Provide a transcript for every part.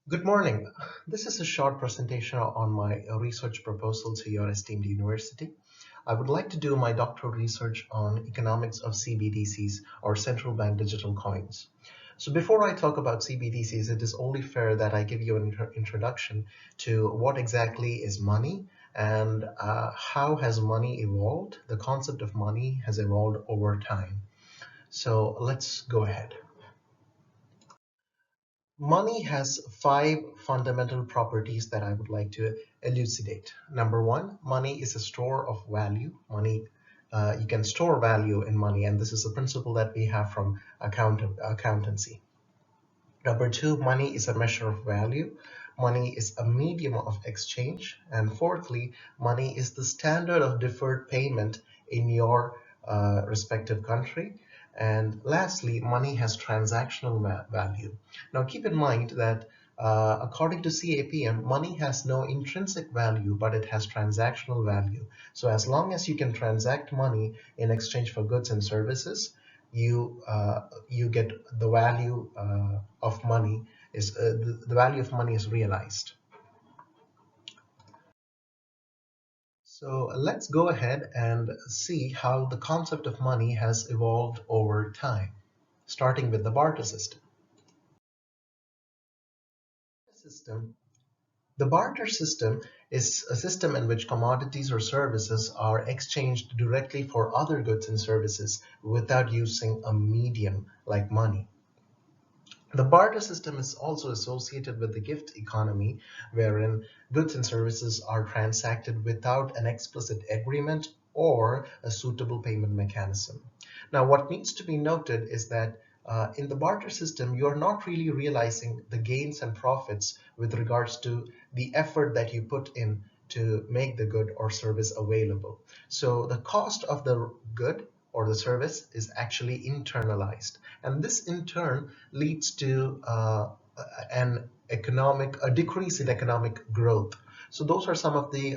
Good morning. This is a short presentation on my research proposal to your esteemed university. I would like to do my doctoral research on economics of CBDCs or central bank digital coins. So before I talk about CBDCs, it is only fair that I give you an introduction to what exactly is money and how has money evolved. The concept of money has evolved over time. So let's go ahead. Money has five fundamental properties that I would like to elucidate. Number one, money is a store of value. You can store value in money, and this is a principle that we have from accountancy. Number two, money is a measure of value. Money is a medium of exchange. And fourthly, money is the standard of deferred payment in your respective country. And lastly, money has transactional value. Now, keep in mind that according to CAPM, money has no intrinsic value, but it has transactional value. So as long as you can transact money in exchange for goods and services, you get the value of money is the value of money is realized. So let's go ahead and see how the concept of money has evolved over time, starting with the barter system. System The barter system is a system in which commodities or services are exchanged directly for other goods and services without using a medium like money. The barter system is also associated with the gift economy, wherein goods and services are transacted without an explicit agreement or a suitable payment mechanism. Now, what needs to be noted is that in the barter system, you are not really realizing the gains and profits with regards to the effort that you put in to make the good or service available. So the cost of the good or the service is actually internalized. And this in turn leads to a decrease in economic growth. So those are some of the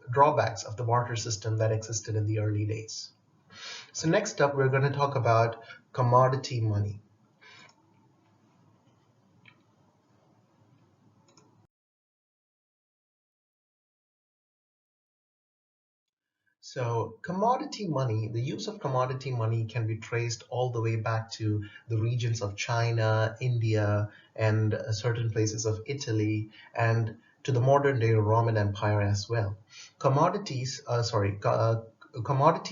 drawbacks of the barter system that existed in the early days. So next up, we're going to talk about commodity money. So commodity money, the use of commodity money can be traced all the way back to the regions of China, India, and certain places of Italy, and to the modern day Roman Empire as well. Commodity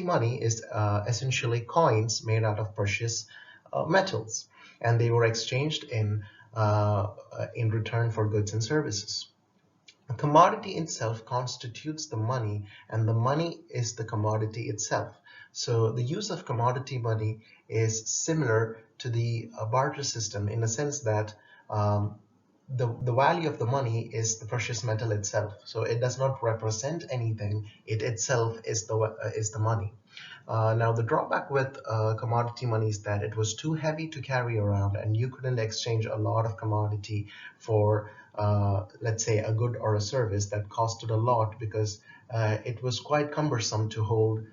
money is essentially coins made out of precious metals, and they were exchanged in return for goods and services. A commodity itself constitutes the money, and the money is the commodity itself. So the use of commodity money is similar to the barter system in the sense that the value of the money is the precious metal itself. So it does not represent anything. It itself is the money. Now, the drawback with commodity money is that it was too heavy to carry around, and you couldn't exchange a lot of commodity for, let's say, a good or a service that costed a lot because it was quite cumbersome to hold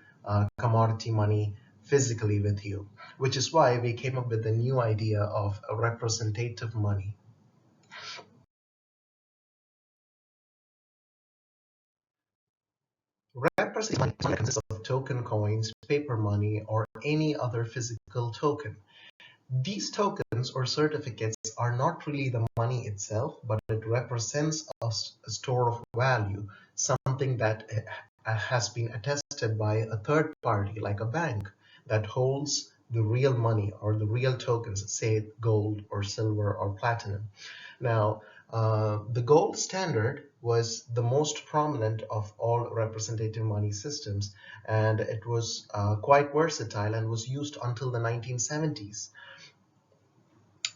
commodity money physically with you, which is why we came up with the new idea of a representative money. Representative money consists of token coins, paper money, or any other physical token. These tokens or certificates are not really the money itself, but it represents a store of value, something that has been attested by a third party, like a bank, that holds the real money or the real tokens, say gold or silver or platinum. Now, the gold standard was the most prominent of all representative money systems, and it was quite versatile and was used until the 1970s.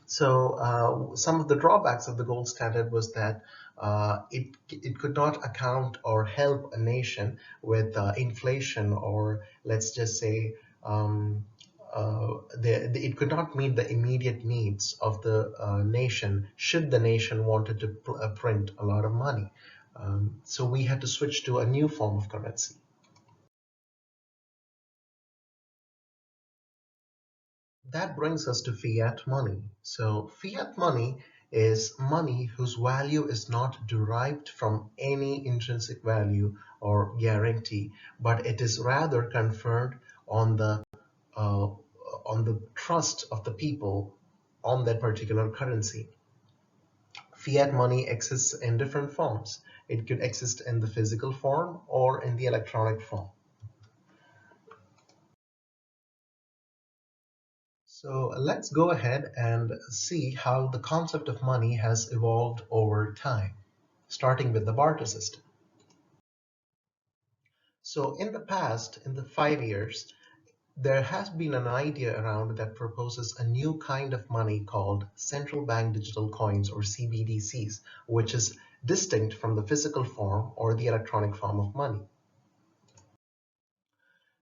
So some of the drawbacks of the gold standard was that it could not account or help a nation with inflation, or let's just say it could not meet the immediate needs of the nation should the nation wanted to print a lot of money. So we had to switch to a new form of currency. That brings us to fiat money. So fiat money is money whose value is not derived from any intrinsic value or guarantee, but it is rather conferred on uh, the trust of the people on that particular currency. Fiat money exists in different forms. It could exist in the physical form or in the electronic form. So let's go ahead and see how the concept of money has evolved over time, starting with the barter system. So in the past, in the 5 years, there has been an idea around that proposes a new kind of money called central bank digital coins, or CBDCs, which is distinct from the physical form or the electronic form of money.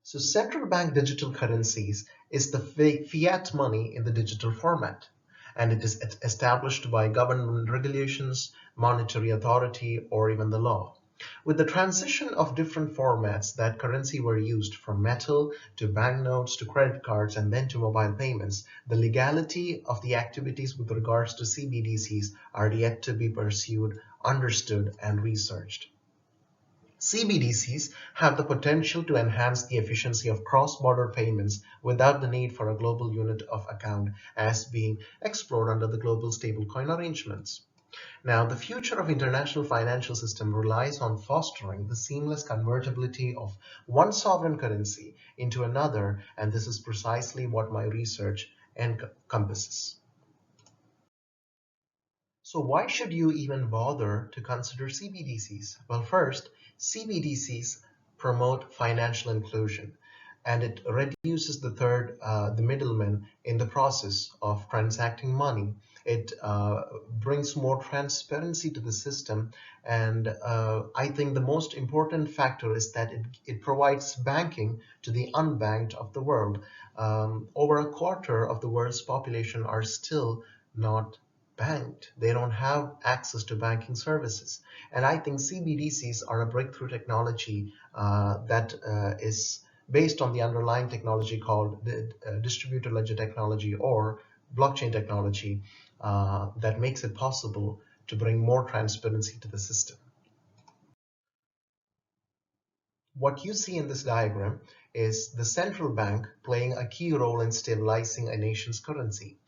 So central bank digital currencies is the fiat money in the digital format, and it is established by government regulations, monetary authority, or even the law. With the transition of different formats that currency were used, from metal to banknotes to credit cards and then to mobile payments, the legality of the activities with regards to CBDCs are yet to be pursued, understood, and researched. CBDCs have the potential to enhance the efficiency of cross-border payments without the need for a global unit of account, as being explored under the global stablecoin arrangements. Now, the future of international financial system relies on fostering the seamless convertibility of one sovereign currency into another, and this is precisely what my research encompasses. So why should you even bother to consider CBDCs? Well, first, CBDCs promote financial inclusion, and it reduces the middleman in the process of transacting money. It brings more transparency to the system, and I think the most important factor is that it provides banking to the unbanked of the world. Over a quarter of the world's population are still not banked. They don't have access to banking services. And I think CBDCs are a breakthrough technology that is based on the underlying technology called the distributed ledger technology, or blockchain technology, that makes it possible to bring more transparency to the system. What you see in this diagram is the central bank playing a key role in stabilizing a nation's currency.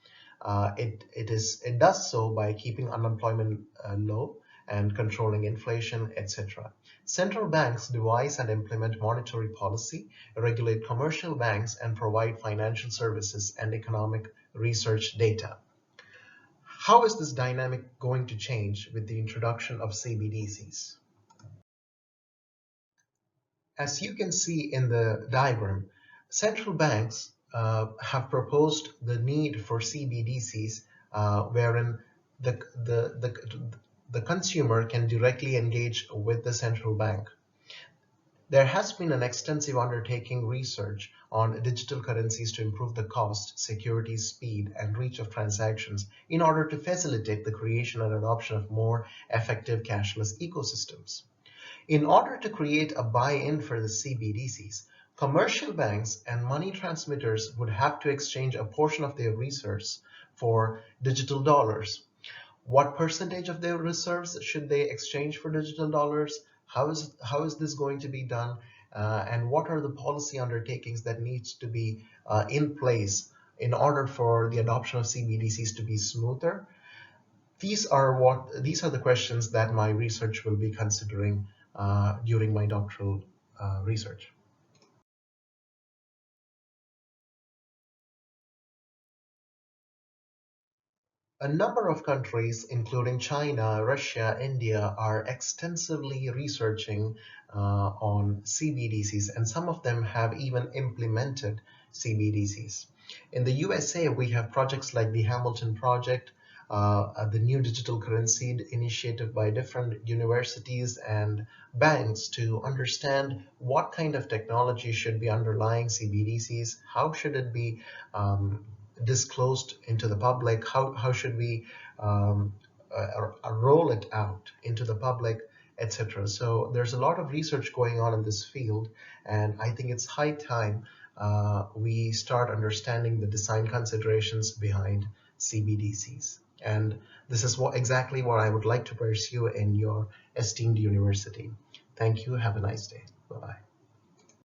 It does so by keeping unemployment low and controlling inflation, etc. Central banks devise and implement monetary policy, regulate commercial banks, and provide financial services and economic research data. How is this dynamic going to change with the introduction of CBDCs? As you can see in the diagram, central banks have proposed the need for CBDCs, wherein the, the, the, the consumer can directly engage with the central bank. There has been an extensive undertaking research on digital currencies to improve the cost, security, speed, and reach of transactions in order to facilitate the creation and adoption of more effective cashless ecosystems. In order to create a buy-in for the CBDCs, commercial banks and money transmitters would have to exchange a portion of their reserves for digital dollars. What percentage of their reserves should they exchange for digital dollars? How is this going to be done? And what are the policy undertakings that needs to be in place in order for the adoption of CBDCs to be smoother? These are the questions that my research will be considering during my doctoral research. A number of countries, including China, Russia, India, are extensively researching on CBDCs, and some of them have even implemented CBDCs. In the USA, we have projects like the Hamilton Project, the new digital currency initiative by different universities and banks to understand what kind of technology should be underlying CBDCs, how should it be disclosed into the public, how should we roll it out into the public, etc. So there's a lot of research going on in this field, and I think it's high time we start understanding the design considerations behind CBDCs. And this is exactly what I would like to pursue in your esteemed university. Thank you. Have a nice day. Bye-bye.